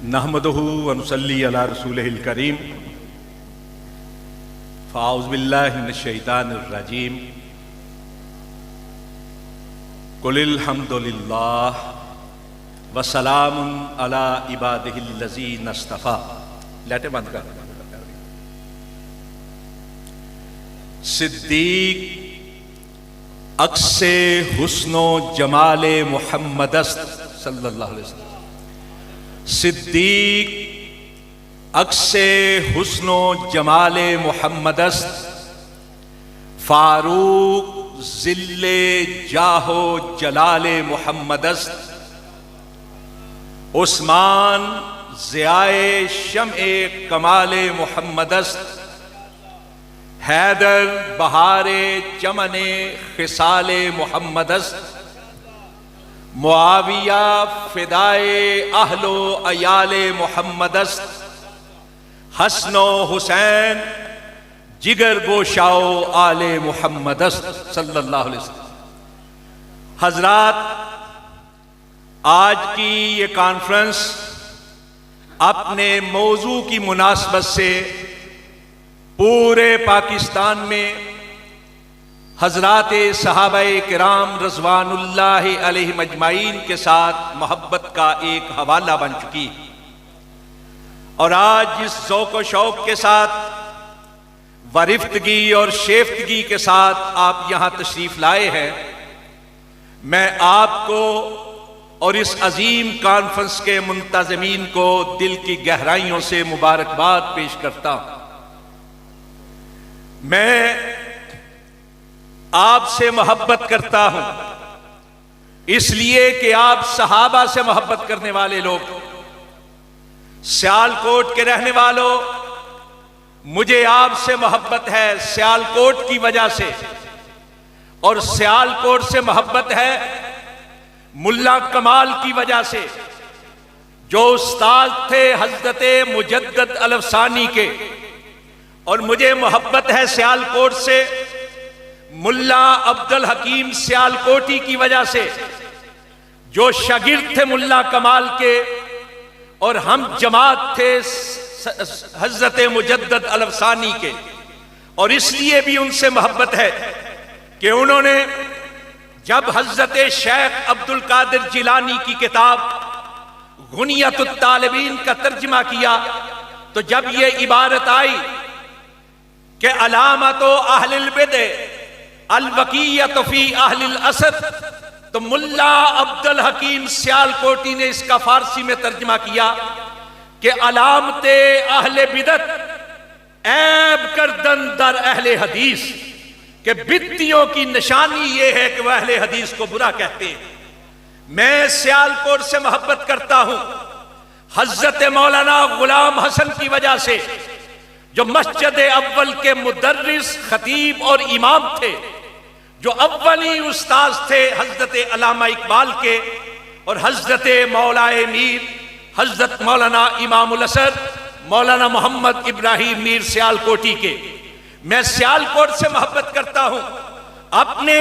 नहमदुहु व नुसल्ली अला रसूलिहिल करीम। फ़ाऊज़ु बिल्लाहि मिनश शैतानिर रजीम। कुलिल हम्दुलिल्लाह व सलामुन अला इबादिहिल लज़ीना इस्तफ़ा। लाइटें बंद कर। सिद्दीक अक्से हुस्नो जमाले मुहम्मदस्त सल्लल्लाहु अलैहि वसल्लम। सिद्दीक अक्से हुस्नो जमाले मुहम्मदस्त, फारूक जिल्ले जाहो जलाले मुहम्मदस्त, उस्मान ज़ियाए शम्ए कमाले मुहम्मदस्त, हैदर बहारे चमने खिसाले मुहम्मदस्त, मुआविया फिदाए अहलो अयाले मुहम्मदस्त, हसनो हुसैन जिगर गोशाओ आले मुहम्मदस्त सल्लल्लाहु अलैहि वसल्लम। हजरात, आज की ये कॉन्फ्रेंस अपने मौजू की मुनासबत से पूरे पाकिस्तान में हजराते सहाबाए किराम रज़वानुल्लाहि अलैहिम अजमाइन के साथ मोहब्बत का एक हवाला बन चुकी। और आज जिस ज़ौक़ व शौक़ के साथ वरिफ्तगी और शेफ्तगी के साथ आप यहाँ तशरीफ़ लाए हैं, मैं आपको और इस अजीम कॉन्फ्रेंस के मुंतज़मीन को दिल की गहराइयों से मुबारकबाद पेश करता हूँ। मैं आपसे मोहब्बत करता हूं इसलिए कि आप सहाबा से मोहब्बत करने वाले लोग, सियालकोट के रहने वालों, मुझे आपसे मोहब्बत है सियालकोट की वजह से। और सियालकोट से मोहब्बत है मुल्ला कमाल की वजह से, जो उस्ताद थे हजरते मुजद्दद अल-अफ़सानी के। और मुझे मोहब्बत है सियालकोट से मुल्ला अब्दुल हकीम सियालकोटी की वजह से, जो शागिर्द थे मुल्ला कमाल के, और हम जमात थे हजरत मुजद्दद अल-अफ़सानी के। और इसलिए भी उनसे मोहब्बत है कि उन्होंने जब हजरत शेख अब्दुल कादिर जिलानी की किताब गुनियतुत तालिबीन का तर्जुमा किया, तो जब ये इबारत आई कि अलामतो अहलिल बिदअ अल-वक़िय्यतु फ़ी अहलिल असर, तो मुल्ला अब्दुल हकीम सियालकोटी ने इसका फारसी में तर्जुमा किया कि अलामते अहले बिदअत ऐब करदन दर अहले हदीस, कि बिद्तियों की निशानी यह है कि वह अहले हदीस को बुरा कहते हैं। मैं सियालकोट से मोहब्बत करता हूं हजरत मौलाना गुलाम हसन की वजह से, जो मस्जिद अव्वल के मुदर्रिस, खतीब और इमाम थे, जो अव्वली उस्ताद थे हजरत अल्लामा इकबाल के और हजरत मौलाए मीर हजरत मौलाना इमामुल असर मौलाना मोहम्मद इब्राहिम मीर सियालकोटी के। मैं सियालकोट से मोहब्बत करता हूं अपने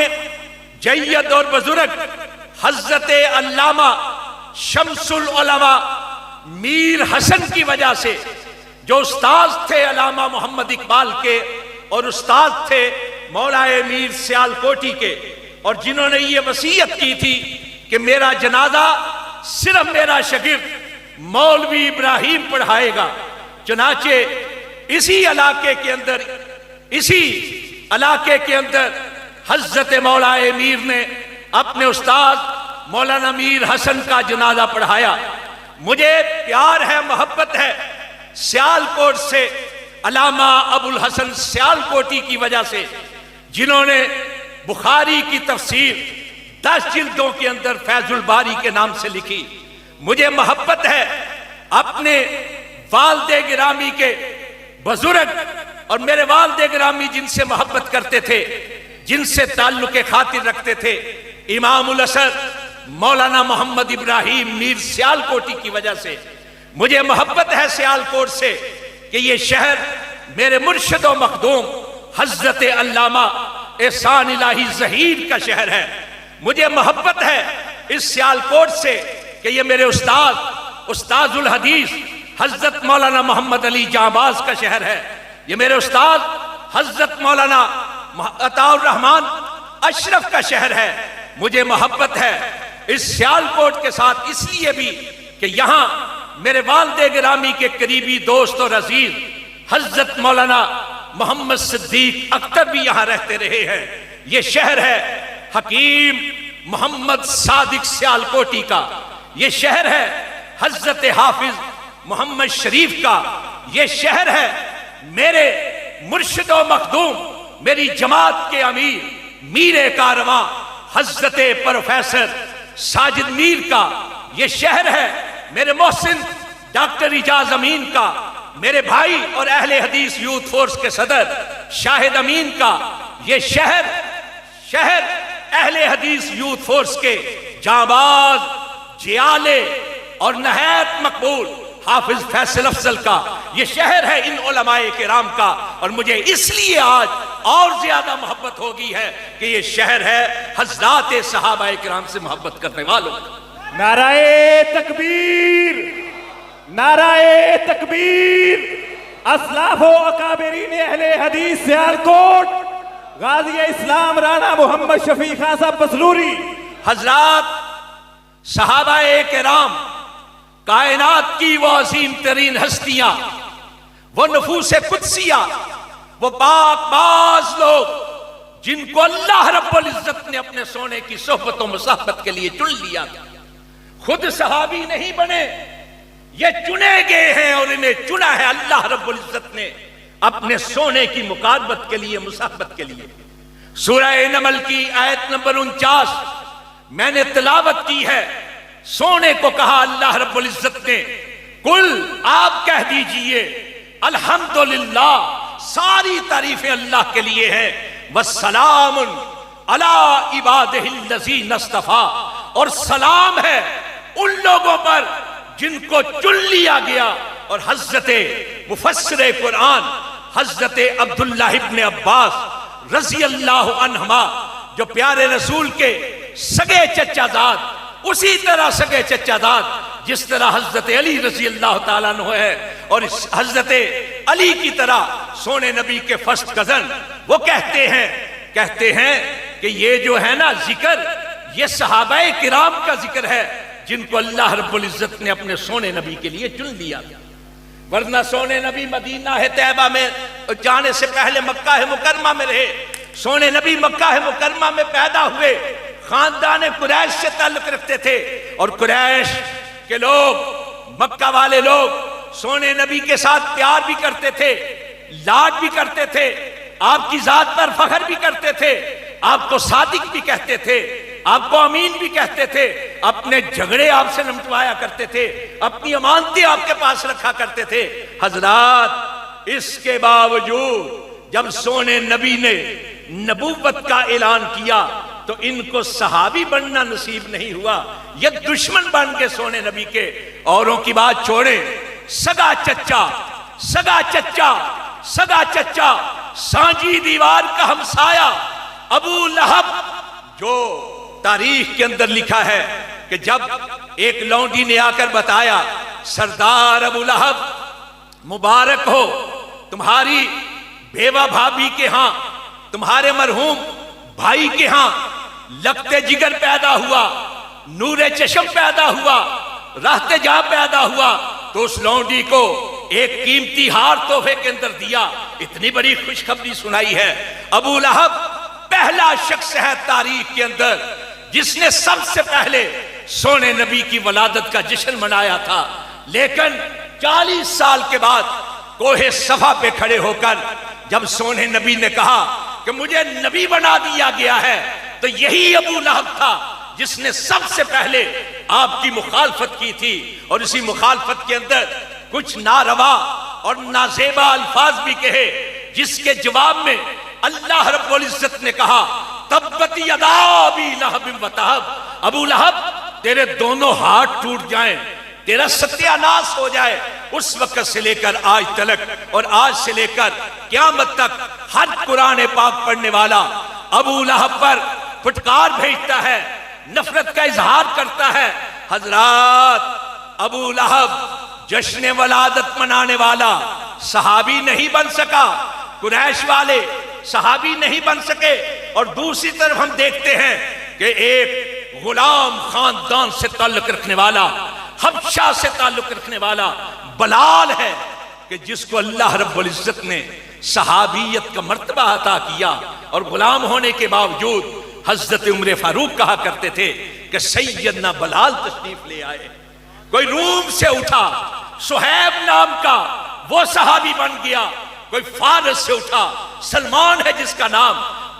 जय्यद और बुजुर्ग हजरत अल्लामा शम्सुल उलमा मीर हसन की वजह से, जो उस्ताद थे अल्लामा मोहम्मद इकबाल के और उस्ताद थे मौलाए मीर सियालकोटी के, और जिन्होंने ये वसीयत की थी कि मेरा जनाजा सिर्फ मेरा शागिर्द मौलवी इब्राहिम पढ़ाएगा। चुनाचे इसी इलाके के अंदर हजरत मौलाए मीर ने अपने उस्ताद मौलाना मीर हसन का जनाजा पढ़ाया। मुझे प्यार है, मोहब्बत है सियालकोट से अल्लामा अबुल हसन सियालकोटी की वजह से, जिन्होंने बुखारी की तफसीर 10 जिल्दों के अंदर फैजुल बारी के नाम से लिखी। मुझे मोहब्बत है अपने वालदे गिरामी के बुजुर्ग, और मेरे वालदे गिरामी जिनसे मोहब्बत करते थे, जिनसे ताल्लुक़ खातिर रखते थे, इमामुल असर मौलाना मोहम्मद इब्राहिम मीर सियालकोटी की वजह से। मुझे मोहब्बत है सियालकोट से कि ये शहर मेरे मुर्शिद व मखदूम हजरत अल्लामा एहसान इलाही ज़हीर का शहर है। मुझे मोहब्बत है इस सियालकोट से कि ये मेरे उस्ताद उस्ताजुल हदीस हजरत मौलाना मोहम्मद अली जाबाज का शहर है। ये मेरे उस्ताद हजरत मौलाना अताउर रहमान अशरफ का शहर है। मुझे मोहब्बत है इस सियालकोट के साथ इसलिए भी कि यहां मेरे वालिद गिरामी के करीबी दोस्त और अजीज हजरत मौलाना मोहम्मद सिद्दीक अख्तर भी यहां रहते रहे हैं। ये शहर है हकीम मोहम्मद सादिक सियालकोटी का। ये शहर है हजरत हाफिज मोहम्मद शरीफ का। ये शहर है मेरे मुर्शिद व मखदूम मेरी जमात के अमीर मीरे कारवां हजरत प्रोफेसर साजिद मीर का। ये शहर है मेरे मोहसिन डॉक्टर इजाज अमीन का। मेरे भाई और अहले हदीस यूथ फोर्स के सदर शाहिद अमीन का। ये शहर अहले हदीस यूथ फोर्स के जाबाज जियाले और नहायत मकबूल हाफिज फैसल अफजल का। ये शहर है इन उलमाए किराम का। और मुझे इसलिए आज और ज्यादा मोहब्बत हो गई है कि ये शहर है हजरात सहाबाए किराम से मोहब्बत करने वालों। नाराए तकबीर, नाराए तकबीर। असलाफो अकाबरीन अहले हदीस सियालकोट गाजी इस्लाम राणा मोहम्मद शफी खान साहब बसलूरी। हजरात सहाबाए किराम कायनात की वो अजीम तरीन हस्तियां, वो नफूसे कुदसिया, वो पाकबाज लोग जिनको अल्लाह रब्बुल इज्जत ने अपने सोने की सोहबत और मुसाहबत के लिए चुन लिया। खुद सहाबी नहीं बने, ये चुने गए हैं और इन्हें चुना है अल्लाह रब्बुल इज्जत ने अपने सोने की मुकाबत के लिए, मुसाहबत के लिए। सूरह नमल की आयत नंबर 49 मैंने तिलावत की है। सोने को कहा अल्लाह रब्बुल इज्जत ने, कुल आप कह दीजिए अल्हम्दुलिल्लाह, सारी तारीफें अल्लाह के लिए है। वस्सलामुन अला इबादिहिल्लज़ीन इस्तफ़ा, और सलाम है उन लोगों पर जिनको चुन लिया गया। और हजरत मुफस्सिर कुरान हजरत अब्दुल्लाह इब्ने अब्बास रज़ी अल्लाह अन्हुमा, जो प्यारे रसूल के सगे चचाजाद, उसी तरह सगे चचाजाद जिस तरह हजरत अली रज़ी अल्लाह ताला अन्हु है, और इस हजरत अली की तरह सोने नबी के फर्स्ट कजन, वो कहते हैं कि ये जो है ना जिक्र, ये सहाबाए किराम का जिक्र है जिनको अल्लाह रब्बुल इज्जत ने अपने सोने नबी के लिए चुन लिया। वरना सोने नबी मदीना है तैयबा में जाने से पहले मक्का है मुकरमा में रहे। सोने नबी मक्का है मुकरमा में पैदा हुए, खानदान कुरैश से ताल्लुक रखते थे। और कुरैश के लोग, मक्का वाले लोग सोने नबी के साथ प्यार भी करते थे, लाड भी करते थे, आपकी जात पर फख्र भी करते थे, आपको सादिक भी कहते थे, आपको अमीन भी कहते थे, अपने झगड़े आपसे निपटवाया करते थे, अपनी अमानतें आपके पास रखा करते थे। हजरात, इसके बावजूद जब सोने नबी ने नबूवत का ऐलान किया तो इनको सहाबी बनना नसीब नहीं हुआ, ये दुश्मन बन के सोने नबी के। औरों की बात छोड़े, सगा चच्चा सांझी दीवार का हमसाया अबू लहब, जो तारीख के अंदर लिखा है कि जब एक लौंडी ने आकर बताया, सरदार अबू लहब मुबारक हो, तुम्हारी बेवा भाभी के यहां, तुम्हारे मरहूम भाई के यहां लगते जिगर पैदा हुआ, नूरे चशम पैदा हुआ, राहते जा पैदा हुआ। तो उस लौंडी को एक कीमती हार तोहफे के अंदर दिया। इतनी बड़ी खुशखबरी सुनाई है। अबू लहब पहला शख्स है तारीख के अंदर जिसने सबसे पहले सोने नबी की वलादत का जश्न मनाया था। लेकिन 40 साल के बाद कोहे सफा पे खड़े होकर जब सोने नबी ने कहा कि मुझे नबी बना दिया गया है, तो यही अबू लहब था जिसने सबसे पहले आपकी मुखालफत की थी। और इसी मुखालफत के अंदर कुछ नारवा और नाजेबा अल्फाज भी कहे, जिसके जवाब में अल्लाह रब्बुल इज्जत ने कहा, तब्बत यदा अबी लहब व तहब, अबू लहब तेरे दोनों हाथ टूट जाएं, तेरा सत्यानाश हो जाए। उस वक्त से लेकर आज तक और आज से लेकर क़यामत तक हर कुरान पाक पढ़ने वाला अबू लहब पर फुटकार भेजता है, नफरत का इजहार करता है। हजरात, अबू लहब जश्न वलादत मनाने वाला सहाबी नहीं बन सका, कुरैश वाले सहाबी नहीं बन सके। और दूसरी तरफ हम देखते हैं कि एक गुलाम खानदान से ताल्लुक रखने वाला, हबशा से ताल्लुक रखने वाला बलाल है कि जिसको अल्लाह रब्बुल इज्जत ने सहाबियत का मर्तबा अता किया। और गुलाम होने के बावजूद हजरत उमर फारूक कहा करते थे कि सैयदना बलाल तशरीफ ले आए। कोई रूम से उठा, सुहैब नाम का वो सहाबी बन गया। कोई फारस से उठा, सलमान है जिसका नाम,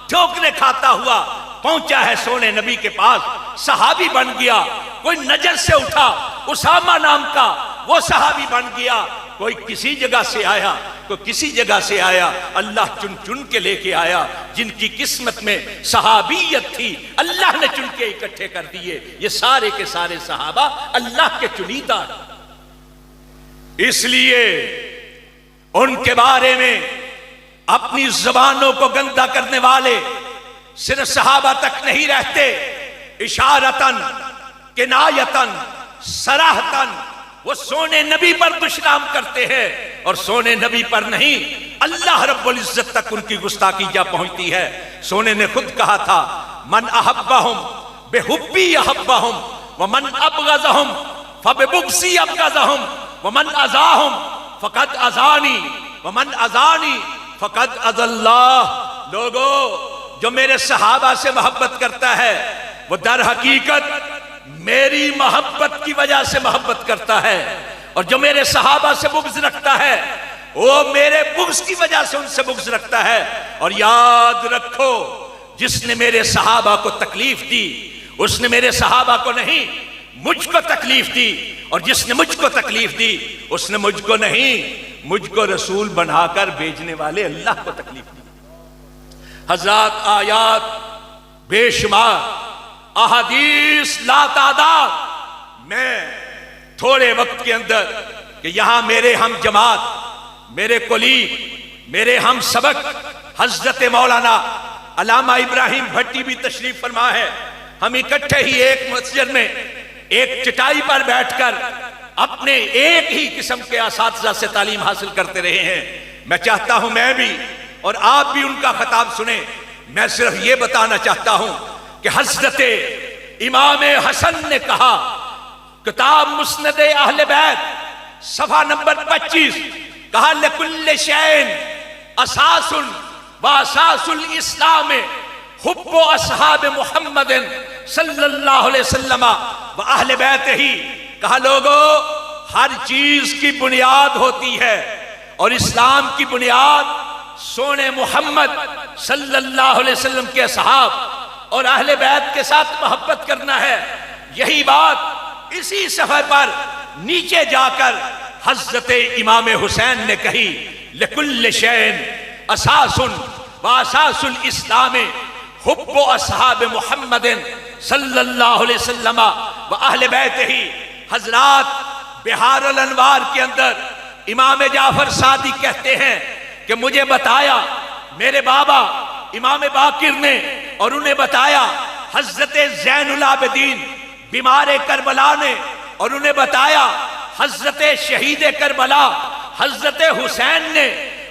ठोकरे खाता हुआ पहुंचा है सोने नबी के पास, सहाबी बन गया। कोई नजर से उठा, उसामा नाम का वो सहाबी बन गया। कोई किसी जगह से आया, कोई किसी जगह से आया, अल्लाह चुन चुन के लेके आया। जिनकी किस्मत में सहाबियत थी अल्लाह ने चुन के इकट्ठे कर दिए। ये सारे के सारे सहाबा अल्लाह के चुनीदा। इसलिए उनके बारे में अपनी जबानों को गंदा करने वाले सिर्फ सहाबा तक नहीं रहते, इशारतन, किनायतन, सराहतन वो सोने नबी पर दुश्मनाम करते हैं और सोने नबी पर नहीं, अल्लाह रब्बुल इज्जत तक उनकी गुस्ताखी जा पहुंचती है। सोने ने खुद कहा था, मन अहब्बहुम बेहुब्बी अहब्बहुम व मन अबगज़हुम फबिबुग़ज़ी अबगज़हुम व मन अज़ाहुम फ़क़द अज़ानी व मन अज़ानी फ़क़द अज़ल्लाह। लोगों, जो मेरे सहाबा से मोहब्बत करता है वो दर हकीकत मेरी मोहब्बत की वजह से मोहब्बत करता है, और जो मेरे सहाबा से बुग़्ज़ रखता है वो मेरे बुग़्ज़ की वजह से उनसे बुग़्ज़ रखता है। और याद रखो, जिसने मेरे सहाबा को तकलीफ दी उसने मेरे सहाबा को नहीं मुझको तकलीफ दी, और जिसने मुझको तकलीफ दी उसने मुझको नहीं, मुझको रसूल बनाकर भेजने वाले अल्लाह को तकलीफ दी। हज़रात, आयात बेशुमार, अहादीस लातादाद, मैं थोड़े वक्त के अंदर कि यहां मेरे हम जमात, मेरे कोलीग, मेरे हम सबक हजरत मौलाना अल्लामा इब्राहिम भट्टी भी तशरीफ फरमा है। हम इकट्ठे ही एक मस्जिद में एक चटाई पर बैठकर अपने एक ही किस्म के असातिज़ा से तालीम हासिल करते रहे हैं। मैं चाहता हूं मैं भी और आप भी उनका खिताब सुने। मैं सिर्फ ये बताना चाहता हूं कि हजरत इमाम हसन ने कहा, किताब मुस्नद अहले बैत सफा नंबर 25, कहा लकुल्ल शैइन असासुन व असासुल इस्लाम हुब्बु अस्हाब मुहम्मदिन सल्लल्लाहु अलैहि वसल्लम व अहले बैत ही। कहा लोगों, हर चीज की बुनियाद होती है और इस्लाम की बुनियाद सोने मोहम्मद सल्लल्लाहु अलैहि वसल्लम के असहाब और अहले बैत के साथ मोहब्बत करना है। यही बात इसी सफर पर नीचे जाकर हजरत इमाम हुसैन ने कही, लकुल्ल शैइन असासुन व असासुल इस्लाम हुब्बु अस्हाब मुहम्मदिन सल्लल्लाहु अलैहि वसल्लम व अहले बैत ही। हजरात, बिहारुल अनवार के अंदर इमाम जाफर सादी कहते हैं कि मुझे बताया मेरे बाबा इमाम बाकिर ने, और उन्हें बताया हजरत ज़ैनुल आबिदीन बीमार करबला ने, और उन्हें बताया हजरत शहीद करबला हजरत हुसैन ने,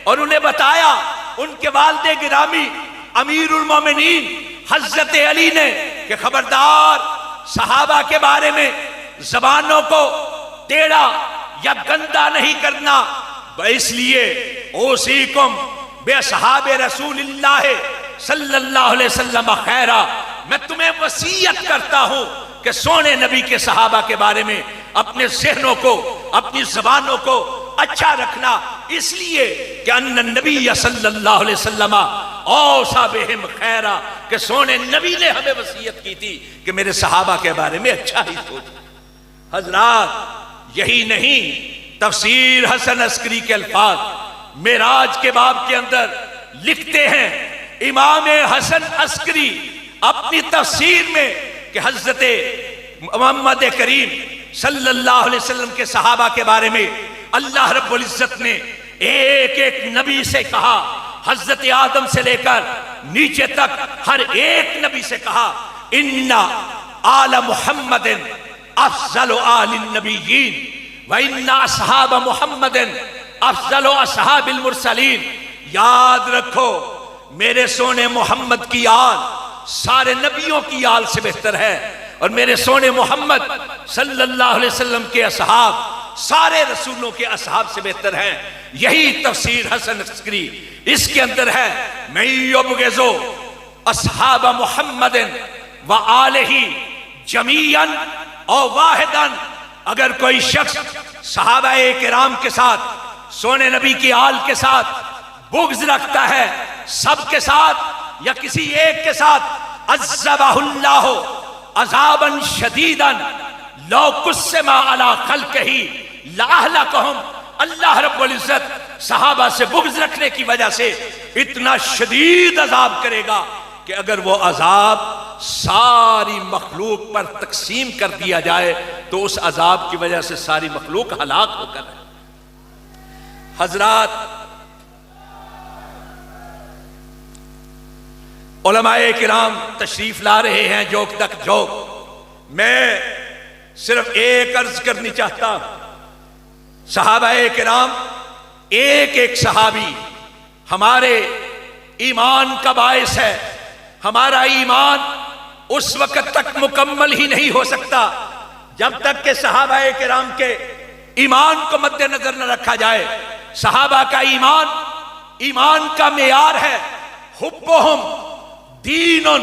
और उन्हें बताया उनके वालिद गिरामी अमीरुल मोमिनीन हजरत अली ने कि खबरदार सहाबा के बारे में जबानों को टेढ़ा या गंदा नहीं करना। इसलिए ओसीकुम बेअसहाबे रसूलिल्लाह सल्लल्लाहु अलैहि वसल्लम खैरा, मैं तुम्हें वसीयत करता हूं कि सोने नबी के सहाबा के बारे में अपने ज़हनों को, अपनी ज़बानों को अच्छा रखना, इसलिए कि अन्न नबी सल्लल्लाहु अलैहि वसल्लम औसा बिहिम खैरा, कि सोने नबी ने हमें वसीयत की थी कि मेरे सहाबा के बारे में अच्छा ही सोच। हजरात, यही नहीं, तफसीर हसन अस्करी के अल्फाज मेराज के बाब के अंदर लिखते हैं इमाम हसन अस्करी अपनी तफसीर में कि हजरत मोहम्मद करीम सल्लल्लाहु अलैहि वसल्लम के सहाबा के बारे में अल्लाह रब्बुल इज्जत ने एक एक नबी से कहा, हजरत आदम से लेकर नीचे तक हर एक नबी से कहा, इन्ना आला मुहम्मदिन अफजल आलिन नबीयीन व इन्ना असहाब मुहम्मदिन अफजल असहाबिल मुरसलीन। याद रखो, मेरे सोने मोहम्मद की आल सारे नबियों की आल से बेहतर है, और मेरे सोने मोहम्मद सल्लल्लाहु अलैहि वसल्लम के असहाब सारे रसूलों के असहाब से बेहतर हैं। यही तफसीर हसन अस्करी इसके अंदर है। मैं युबग़िज़ु असहाब मुहम्मदिन व आलिही जमीअन और वाहिदन। अगर कोई शख्स सहाबाए किराम के साथ, सोने नबी की आल के साथ बुग़्ज़ रखता है, सबके साथ या किसी एक के साथ, अज़्ज़बहुल्लाहु अज़ाबन शदीदन लौ कुस्सिमा अला खल्क़िही लअहलकहुम। अल्लाह रब्बुल इज़्ज़त सहाबा से बुग़्ज़ रखने की वजह से इतना शदीद अज़ाब करेगा कि अगर वो अज़ाब सारी मखलूक पर तकसीम कर दिया जाए तो उस अज़ाब की वजह से सारी मखलूक हलाक होकर है। हज़रात, उलमाए किराम तशरीफ ला रहे हैं जोक तक जोक। मैं सिर्फ एक अर्ज करनी चाहता हूं, सहाबाए किराम एक एक सहाबी हमारे ईमान का बायस है। हमारा ईमान उस वक्त तक मुकम्मल ही नहीं हो सकता जब तक कि सहाबाए किराम के ईमान को मद्देनजर न रखा जाए। सहाबा का ईमान का मेयार है हुब्बुहुम दीनुन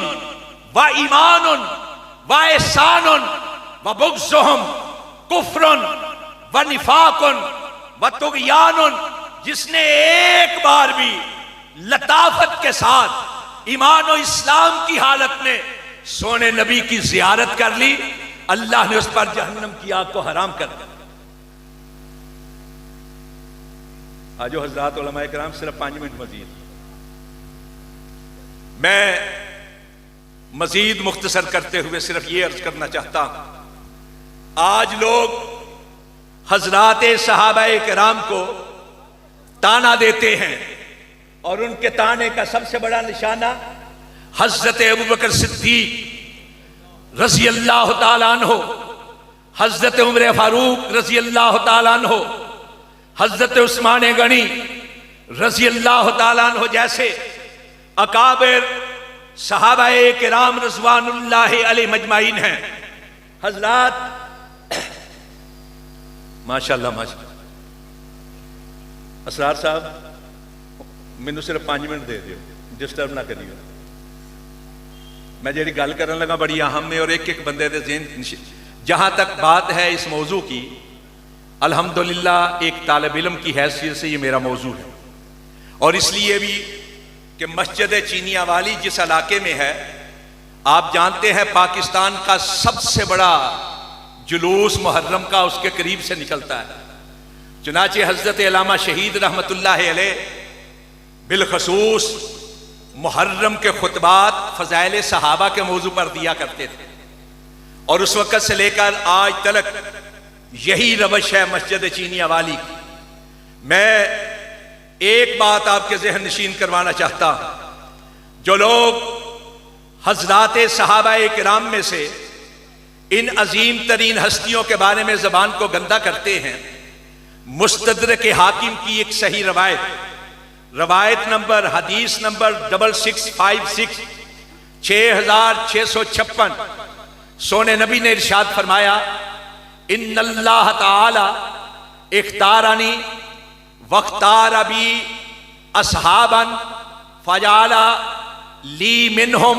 व ईमानुन व एहसानुन व बुग़्ज़ुहुम कुफ्रुन व निफाकुन व तुग़यानुन। जिसने एक बार भी लताफत के साथ ईमान और इस्लाम की हालत में सोने नबी की ज़ियारत कर ली, अल्लाह ने उस पर जहन्नम की आग को हराम कर दिया। आजो हज़रात उलमाए किराम, सिर्फ 5 मिनट मजीद। मैं मजीद मुख्तसर करते हुए सिर्फ ये अर्ज करना चाहता हूं, आज लोग हजरात सहाबाए किराम को ताना देते हैं और उनके ताने का सबसे बड़ा निशाना हजरत अबू बकर सिद्दीक रज़ी अल्लाह तआला अन्हु, हजरत उमर फारूक रज़ी अल्लाह तआला अन्हु, हजरत उस्मान गनी रज़ी अल्लाह तआला अन्हु जैसे अकाबिर सहाबाए किराम रज़वानुल्लाहि अलैहिम अजमाइन हैं। हज़रात माशाअल्लाह माशाअल्लाह। असरार साहब मैनू सिर्फ 5 मिनट दे दियो, डिस्टर्ब ना करियो। मैं जी गल करन लगा बड़ी अहम है और एक एक बंदे दे ज़हन। जहां तक बात है इस मौजू की, अल्हम्दुलिल्लाह एक तालिब इल्म की हैसियत से ये मेरा मौजू है, और इसलिए भी कि मस्जिद चीनिया वाली जिस इलाके में है, आप जानते हैं पाकिस्तान का सबसे बड़ा जुलूस मुहर्रम का उसके करीब से निकलता है। चुनाचे हजरत अल्लामा शहीद रहमतुल्लाह अलैह बिलखसूस मुहर्रम के खुतबात फ़ज़ाइल सहाबा के मौजू पर दिया करते थे, और उस वक़्त से लेकर आज तक यही रवश है मस्जिद चीनिया वाली की। मैं एक बात आपके ज़हन नशीन करवाना चाहता हूं, जो लोग हज़रात सहाबाए किराम में से इन अजीम तरीन हस्तियों के बारे में ज़बान को गंदा करते हैं, मुस्तदरक हाकिम की एक सही रवायत नंबर हदीस नंबर 6656 6656 सोने नबी ने इरशाद फरमाया, इन्नल्लाह ताला इख्तारानी वख्तार अबी असहाबन फजाला ली मिनहुम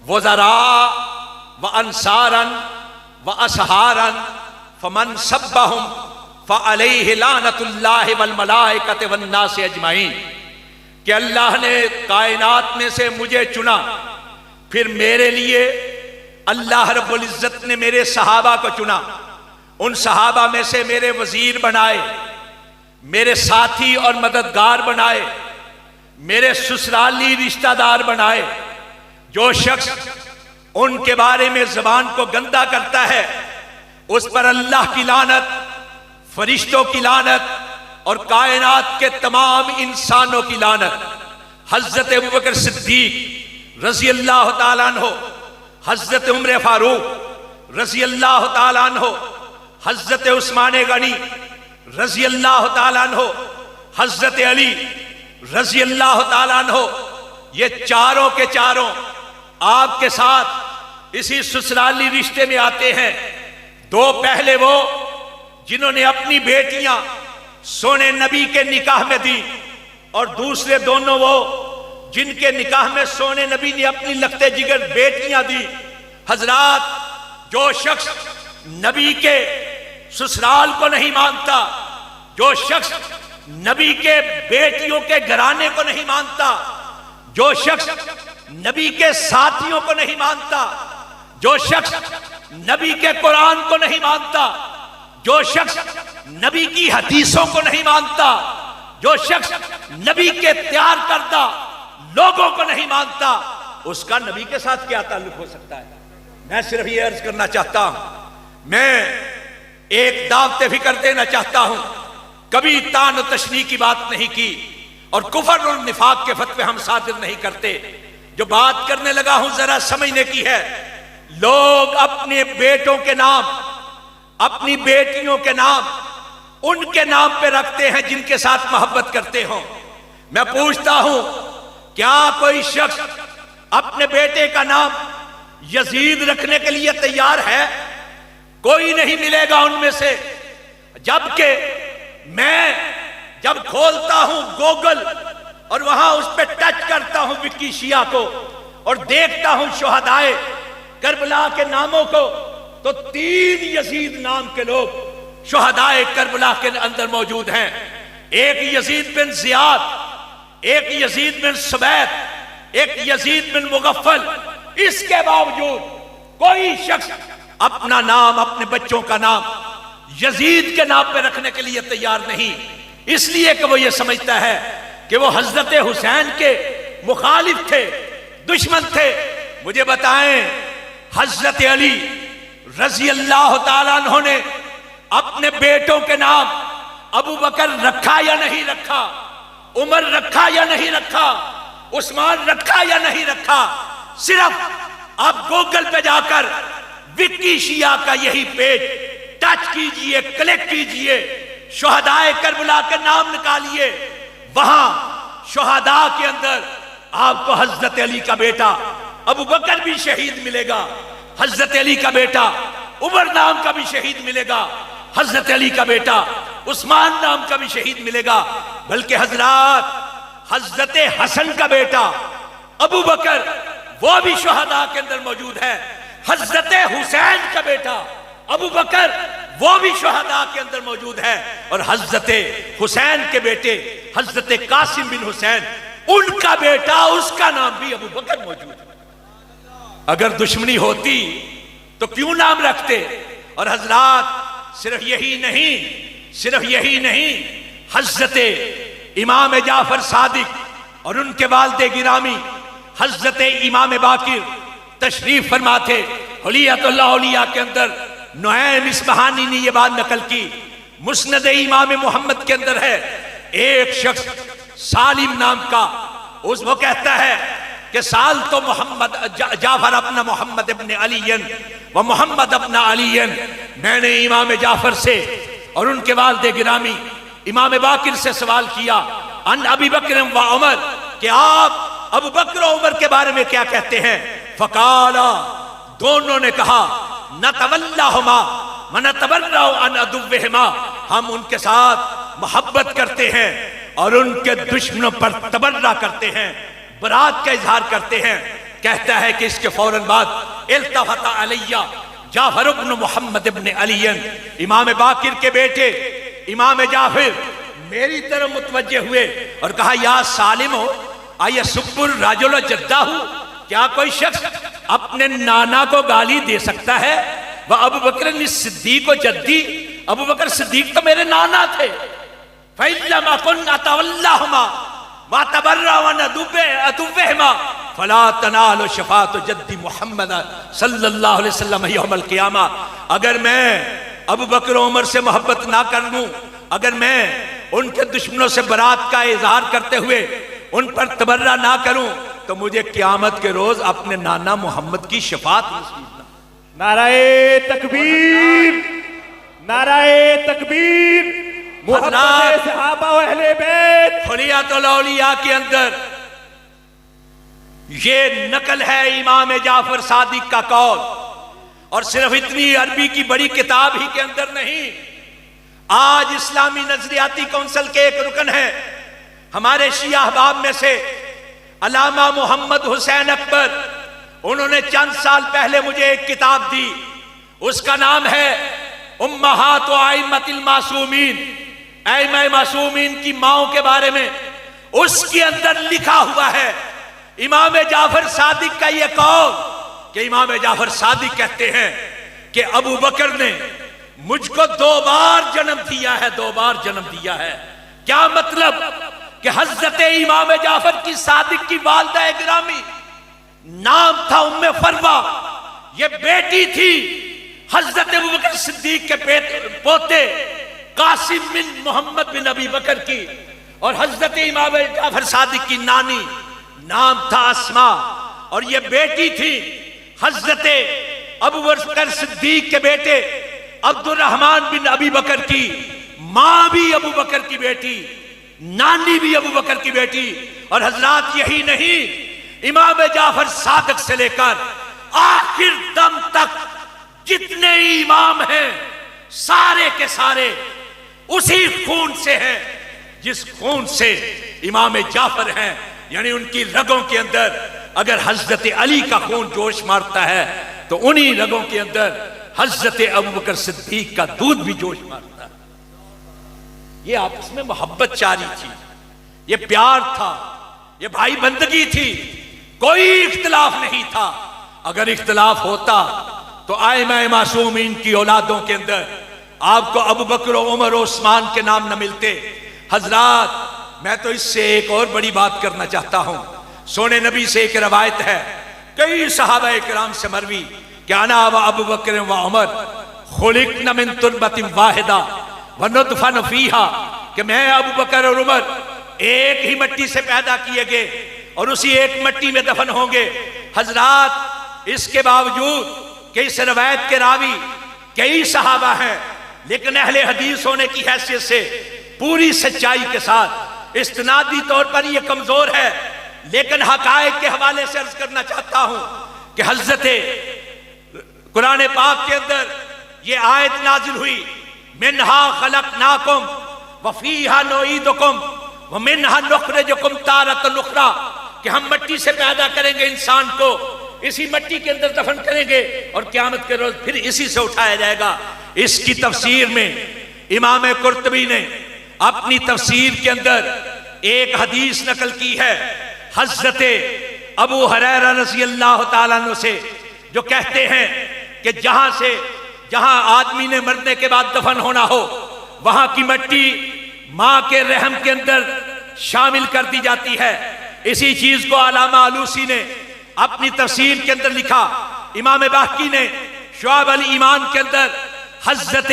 वज़रा व अंसारन व असहारन फमन सब्बहुम फ़अलैहि लानतुल्लाहि वल मलाइकति वन नास अजमाइन। कि अल्लाह ने कायनात में से मुझे चुना, फिर मेरे लिए अल्लाह रब्बुल इज़्ज़त ने मेरे सहाबा को चुना, उन सहाबा में से मेरे वजीर बनाए, मेरे साथी और मददगार बनाए, मेरे ससुराली रिश्तेदार बनाए। जो शख्स उनके बारे में ज़बान को गंदा करता है उस पर अल्लाह की लानत, फरिश्तों की लानत और कायनात के तमाम इंसानों की लानत। हजरत अबू बकर सिद्दीक रज़ी अल्लाह तआला अन्हु, हजरत उमर फारूक रजी अल्लाह ताला अन्हो, हजरत उस्मान गनी रजी अल्लाह ताला अन्हो, हजरत अली रजी अल्लाह ताला अन्हो, ये चारों के चारों आपके साथ इसी ससुराली रिश्ते में आते हैं। दो पहले वो जिन्होंने अपनी बेटियां सोने नबी के निकाह में दी, और दूसरे दोनों वो जिनके निकाह में सोने नबी ने अपनी लखते जिगर बेटियां दी। हजरात, जो शख्स नबी के ससुराल को नहीं मानता, जो शख्स नबी के बेटियों के घराने को नहीं मानता, जो शख्स नबी के साथियों को नहीं मानता, जो शख्स नबी के कुरान को नहीं मानता, जो शख्स नबी की हदीसों को नहीं मानता, जो शख्स नबी के तैयार करदा लोगों को नहीं मानता, उसका नबी के साथ क्या ताल्लुक हो सकता है? मैं सिर्फ ये अर्ज करना चाहता हूं, मैं एक दावते फिक्र देना चाहता हूं। कभी तान और तशनीह की बात नहीं की, और कुफर और निफाक के फतवे हम सादिर नहीं करते। जो बात करने लगा हूं जरा समझने की है। लोग अपने बेटों के नाम, अपनी बेटियों के नाम उनके नाम पे रखते हैं जिनके साथ मोहब्बत करते हो। मैं पूछता हूं, क्या कोई शख्स अपने बेटे का नाम यजीद रखने के लिए तैयार है? कोई नहीं मिलेगा उनमें से। जबकि मैं जब खोलता हूं गूगल और वहां उस पर टच करता हूं विक्की शिया को और देखता हूं शुहदाए करबला के नामों को, तो 3 यजीद नाम के लोग शुहदाए करबला के अंदर मौजूद हैं। एक यजीद बिन जियाद, एक यजीद बिन सुबैत, एक यजीद बिन मुगफ्फल। इसके बावजूद कोई शख्स अपना नाम, अपने बच्चों का नाम यजीद के नाम पे रखने के लिए तैयार नहीं, इसलिए कि वो ये समझता है कि वो हजरत हुसैन के मुखालिफ थे, दुश्मन थे। मुझे बताएं, हजरत अली रजी अल्लाह ताला अन्हु ने अपने बेटों के नाम अबू बकर रखा या नहीं रखा, उमर रखा या नहीं रखा, उस्मान रखा या नहीं रखा? सिर्फ आप गूगल पे जाकर विक्की शिया का यही पेज टच कीजिए, क्लिक कीजिए, शुहदाए करबला के नाम निकालिए, वहां शुहदा के अंदर आपको हजरत अली का बेटा अबू बकर भी शहीद मिलेगा, हजरत अली का बेटा उमर नाम का भी शहीद मिलेगा, हजरत अली का बेटा उस्मान नाम का भी शहीद मिलेगा। बल्कि हजरात, हजरत हसन का बेटा अबू बकर वो भी शुहदा के अंदर मौजूद है, हजरत हुसैन का बेटा अबू बकर वो भी शुहदा के अंदर मौजूद है, और हजरत हुसैन के बेटे हजरत कासिम बिन हुसैन उनका बेटा, उसका नाम भी अबू बकर मौजूद है। अगर दुश्मनी होती तो क्यों नाम रखते? और हजरात, सिर्फ यही नहीं, सिर्फ यही नहीं, हजरत इमाम जाफर सादिक और उनके वालिद गिरामी हजरत इमाम बाकिर तशरीफ फरमाते। हुलियतुल्लाह औलिया के अंदर नुऐम इस्फहानी ने यह बात नकल की, मुस्नद इमाम मोहम्मद के अंदर है। एक शख्स सालिम नाम का, उस वो कहता है कि साल तो मोहम्मद जाफर अपना मोहम्मद इब्न अलीयन व मोहम्मद अपना अलीयन, मैंने इमाम जाफर से और उनके वालिद गिरामी इमाम बाकिर से सवाल किया अन अबी बकर व उमर, कि आप अबू बकर और उमर के बारे में क्या कहते हैं? फकाला, दोनों ने कहा, नतवल्लाहुमा व नतबर्रा अन अदुव्वहिमा, हम उनके साथ मोहब्बत करते हैं और उनके दुश्मनों पर तबर्रा करते हैं, बरात का इजहार करते हैं। कहता है कि इसके फौरन बाद इल्तफता अलैया जाफर इब्न मोहम्मद इब्न अलीयन, इमाम बाकिर के बेटे इमाम जाफर मेरी तरफ मुतवज्जे हुए और कहा, या सालिम हो आया सुब्बुर राजुल जद्दाहु, क्या कोई शख्स अपने नाना को गाली दे सकता है? वह अबू बकर सिद्दीक को जद्दी, अबू बकर सिद्दीक तो मेरे नाना थे। फैलमा कुन अतवल्लाहुमा व तबर्रा व अदुव्वहिमा फला तनालु शफाअतु जद्दी मुहम्मद सल्लल्लाहु अलैहि वसल्लम यौमल क़ियामा। अगर मैं अबू बकर उमर से मोहब्बत ना कर लूं, अगर मैं उनके दुश्मनों से बरात का इजहार करते हुए उन पर तबर्रा ना करूं, तो मुझे क़यामत के रोज अपने नाना मोहम्मद की शफाअत नसीब ना। नाराए तकबीर, नाराए तकबीर। मुहब्बत सहाबा व अहले बैत। हुलियातुल औलिया के अंदर ये नकल है इमाम जाफर सादिक का कौल, और सिर्फ इतनी अरबी की बड़ी किताब ही के अंदर नहीं, आज इस्लामी नजरियाती काउंसिल के एक रुकन है हमारे शिया अहबाब में से अल्लामा मोहम्मद हुसैन अकबर, उन्होंने चंद साल पहले मुझे एक किताब दी, उसका नाम है उम्महात व आइम्मतिल मासूमीन, आइम्मा मासूमीन की माओं के बारे में। उसके अंदर लिखा हुआ है इमाम जाफर सादिक का यह कौल कि इमाम जाफर सादिक कहते हैं कि अबू बकर ने मुझको 2 बार जन्म दिया है, 2 बार जन्म दिया है। क्या मतलब कि हजरत इमाम जाफर की सादिक की वालिदा गिरामी नाम था उम्मे फरवा, ये बेटी थी हजरत अबू बकर सिद्दीक के पोते कासिम बिन मोहम्मद बिन अबी बकर की, और हजरत इमाम जाफर सादिक की नानी नाम था अस्मा, और ये बेटी थी हजरत अबू बकर सिद्दीक के बेटे अब्दुर्रहमान बिन अबी बकर की। मां भी अबू बकर की बेटी, नानी भी अबू बकर की बेटी। और हजरात यही नहीं, इमाम जाफर सादिक से लेकर आखिर दम तक जितने इमाम हैं सारे के सारे उसी खून से हैं जिस खून से इमाम जाफर हैं। यानी उनकी रगों के अंदर अगर हजरत अली का खून जोश मारता है तो उन्हीं रगों के अंदर हजरत अबू बकर सिद्दीक का दूध भी जोश मारता है। ये आपस में मोहब्बत जारी थी, ये प्यार था, ये भाई बंदगी थी, कोई इख्तिलाफ नहीं था। अगर इख्तिलाफ होता तो आइम्मा मासूमीन की औलादों के अंदर आपको अबू बकर, उमर, उस्मान के नाम न मिलते। हजरात, मैं तो इससे एक और बड़ी बात करना चाहता हूं। सोने नबी से एक रवायत है, कई सहाबा इकराम से मरवी कि अना व अबू बकर व उमर खुलिकना मिन तुरबतिन वाहिदा व नुतफन फीहा, कि मैं अबू बकर और उमर एक ही मिट्टी से पैदा किए गए और उसी एक मिट्टी में दफन होंगे। हजरात, इसके बावजूद कि इस रवायत के रावी कई सहाबा हैं, लेकिन अहले हदीस होने की हैसियत से पूरी सच्चाई के साथ इस्तिनादी तौर पर यह कमजोर है, लेकिन हकायक के हवाले से अर्ज करना चाहता हूं कि हजरत कुरान पाक के अंदर यह आयत नाजिल हुई, मिन्हा खलकनाकुम व फीहा नुईदुकुम व मिन्हा नुखरिजुकुम तारतन उखरा, कि हम मिट्टी से पैदा करेंगे इंसान को, इसी मिट्टी के अंदर दफन करेंगे और क़यामत के रोज फिर इसी से उठाया जाएगा। इसकी तफसीर में इमाम कुर्तबी ने अपनी तफसीर के अंदर एक हदीस नकल की है हजरत अबू हुरैरा रज़ी अल्लाह तआला अन्हु से, जो कहते हैं कि जहां आदमी ने मरने के बाद दफन होना हो वहां की मिट्टी मां के रहम के अंदर शामिल कर दी जाती है। इसी चीज को अल्लामा आलूसी ने अपनी तफसीर के अंदर लिखा। इमाम बाकी ने शुआब अल ईमान के अंदर हजरत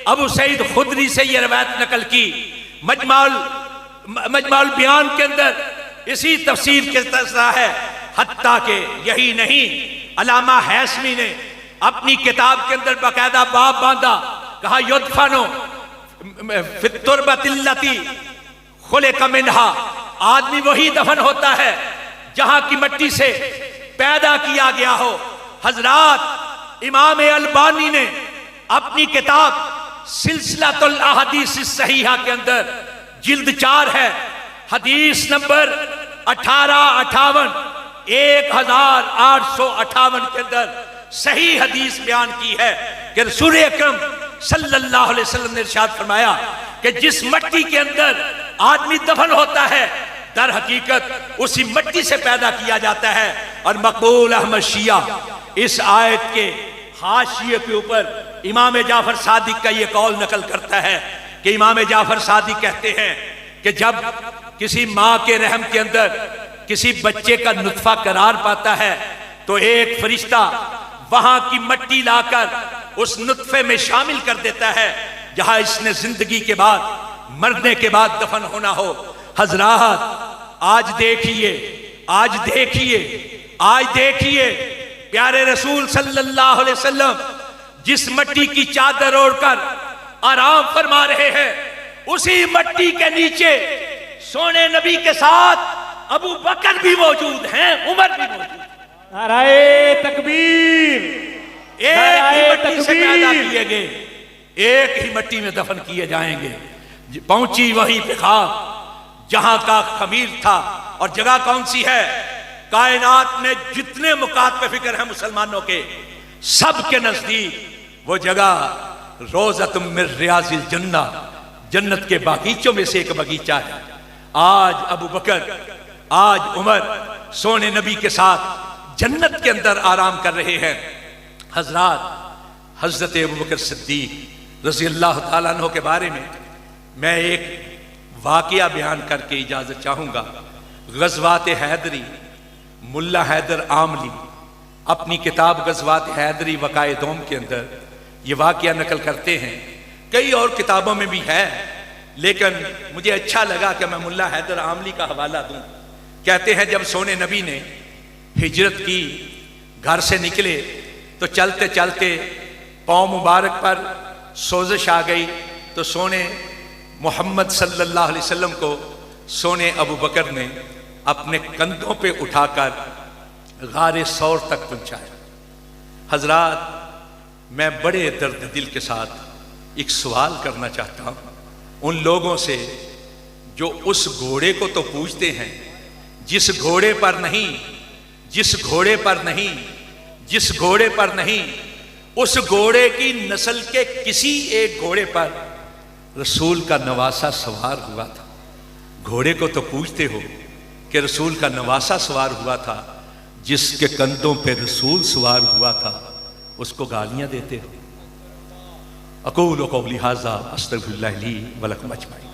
अबू सईद खुदरी से यह रवायत नकल की। मजमाउल बयान के अंदर इसी तफसीर के तरह है। हत्ता के यही नहीं, अल्लामा हैसमी ने अपनी किताब के अंदर बाकायदा बाब बांधा, कहा युदफनो फित्तुरबतिल्लती खुलिक मिन्हा, आदमी वही दफन होता है जहां की मिट्टी से पैदा किया गया हो। हजरात, इमाम अलबानी ने अपनी किताब सिलसिलातुल अहादीस सहीहा के अंदर जिल्द 4 है, हदीस नंबर 1858 1858 के अंदर सही हदीस बयान की है कि रसूल अकरम सल्लल्लाहु अलैहि वसल्लम ने इरशाद फरमाया कि जिस मिट्टी के अंदर आदमी दफन होता है दर हकीकत उसी मिट्टी से पैदा किया जाता है। और मकबूल अहमद शिया इस आयत के हाशिये के ऊपर इमाम जाफर सादिक का यह कौल नकल करता है कि इमाम जाफर सादिक कहते हैं कि जब किसी माँ के रहम के अंदर किसी बच्चे का नुत्फा करार पाता है तो एक फरिश्ता वहां की मिट्टी लाकर उस नुत्फे में शामिल कर देता है जहां इसने जिंदगी के बाद मरने के बाद दफन होना हो। हजरात, आज देखिए प्यारे रसूल सल्लल्लाहु अलैहि वसल्लम जिस मट्टी की चादर ओढ़कर आराम फरमा रहे हैं, उसी मट्टी के नीचे सोने नबी के साथ अबू बकर भी मौजूद हैं, उमर भी मौजूद है। नाराए तकबीर, एक ही मट्टी से पैदा किए गए, एक ही मट्टी में दफन किए जाएंगे। पहुंची वहीं पे खाक जहां का खमीर था, और जगह कौन सी है? कायनात में जितने मुकात पे फिक्र है मुसलमानों के, सब के नजदीक वो जगह रोज़तुम मिन रियाज़िल जन्ना, जन्नत के बागीचों में से एक बगीचा है। आज अबू बकर, आज उमर सोने नबी के साथ जन्नत के अंदर आराम कर रहे हैं। हजरत अबू बकर सिद्दीक रज़ी अल्लाह ताला अन्हु के बारे में मैं एक वाक़या बयान करके इजाज़त चाहूँगा। ग़ज़वात हैदरी, मुल्ला हैदर आमली अपनी किताब ग़ज़वात हैदरी वक़ाए दोम के अंदर ये वाक़या नकल करते हैं। कई और किताबों में भी है, लेकिन मुझे अच्छा लगा कि मैं मुल्ला हैदर आमली का हवाला दूं। कहते हैं जब सोने नबी ने हिजरत की, घर से निकले, तो चलते चलते पाँव मुबारक पर सोजिश आ गई, तो सोने मोहम्मद सल्लल्लाहु अलैहि वसल्लम को सोने अबू बकर ने अपने कंधों पे उठाकर गारे सौर तक पहुंचाया। हजरात, मैं बड़े दर्द दिल के साथ एक सवाल करना चाहता हूं उन लोगों से जो उस घोड़े को तो पूजते हैं, जिस घोड़े पर नहीं, जिस घोड़े पर नहीं, जिस घोड़े पर नहीं, उस घोड़े की नस्ल के किसी एक घोड़े पर रसूल का नवासा सवार हुआ था। घोड़े को तो पूछते हो कि रसूल का नवासा सवार हुआ था, जिसके कंधों पे रसूल सवार हुआ था उसको गालियां देते हो। अक़ूलु क़ौली हाज़ा अस्तग़फ़िरुल्लाह ली व लकुम अजमईन।